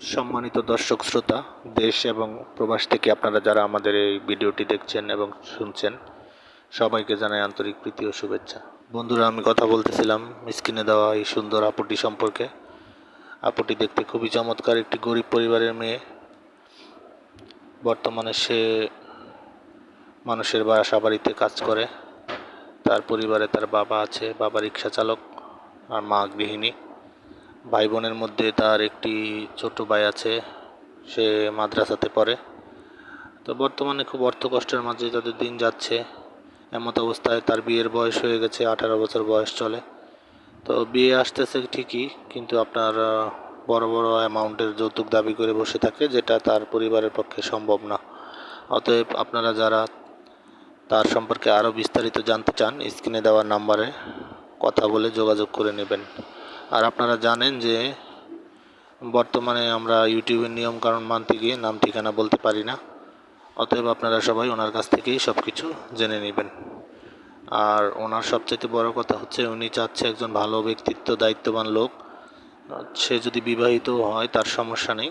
সম্মানিত দর্শক শ্রোতা, দেশ এবং প্রবাস থেকে আপনারা যারা আমাদের এই ভিডিওটি দেখছেন এবং শুনছেন, সবাইকে জানাই আন্তরিক প্রীতি ও শুভেচ্ছা। বন্ধুরা, আমি কথা বলতেছিলাম স্ক্রিনে দেওয়া এই সুন্দর আপুটি সম্পর্কে। আপুটি দেখতে খুবই চমৎকার, একটি গরিব পরিবারের মেয়ে। বর্তমানে সে মানুষের বাসা বাড়িতে কাজ করে। তার পরিবারে তার বাবা আছে, বাবা রিক্সা চালক আর মা গৃহিণী। ভাই বোনের মধ্যে তার একটি ছোট ভাই আছে, সে মাদ্রাসাতে পড়ে। তো বর্তমানে খুব অর্থ কষ্টের মাঝে তাদের দিন যাচ্ছে। এমত অবস্থায় তার বিয়ের বয়স হয়ে গেছে, 18 বছর বয়স চলে। তো বিয়ে আসতেছে ঠিকই, কিন্তু আপনার বড় বড় অ্যামাউন্টের যৌতুক দাবি করে বসে থাকে, যেটা তার পরিবারের পক্ষে সম্ভব না। অতএব আপনারা যারা তার সম্পর্কে আরও বিস্তারিত জানতে চান, স্ক্রিনে দেওয়া নাম্বারে কথা বলে যোগাযোগ করে নেবেন। আর আপনারা জানেন যে বর্তমানে আমরা ইউটিউবের নিয়মকানুন মানতে গিয়ে নাম ঠিকানা বলতে পারি না। অতএব আপনারা সবাই ওনার কাছ থেকেই সব কিছু জেনে নেবেন। আর ওনার সবচাইতে বড় কথা হচ্ছে, উনি চাচ্ছে একজন ভালো ব্যক্তিত্ব, দায়িত্ববান লোক। সে যদি বিবাহিত হয় তার সমস্যা নেই,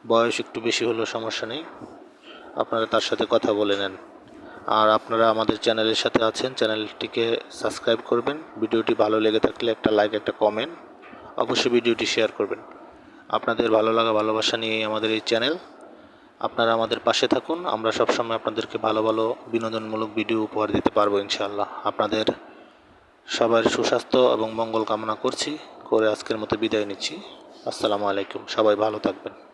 বয়স একটু বেশি হলেও সমস্যা নেই, আপনারা তার সাথে কথা বলে নেন। আর আপনারা আমাদের চ্যানেলের সাথে আছেন, চ্যানেলটিকে সাবস্ক্রাইব করবেন। ভিডিওটি ভালো লেগে থাকলে একটা লাইক, একটা কমেন্ট, অবশ্যই ভিডিওটি শেয়ার করবেন। আপনাদের ভালো লাগা ভালোবাসা নিয়েই আমাদের এই চ্যানেল। আপনারা আমাদের পাশে থাকুন, আমরা সবসময় আপনাদেরকে ভালো ভালো বিনোদনমূলক ভিডিও উপহার দিতে পারবো ইনশাআল্লাহ। আপনাদের সবার সুস্বাস্থ্য এবং মঙ্গল কামনা করে আজকের মতো বিদায় নিচ্ছি। আসসালামু আলাইকুম, সবাই ভালো থাকবেন।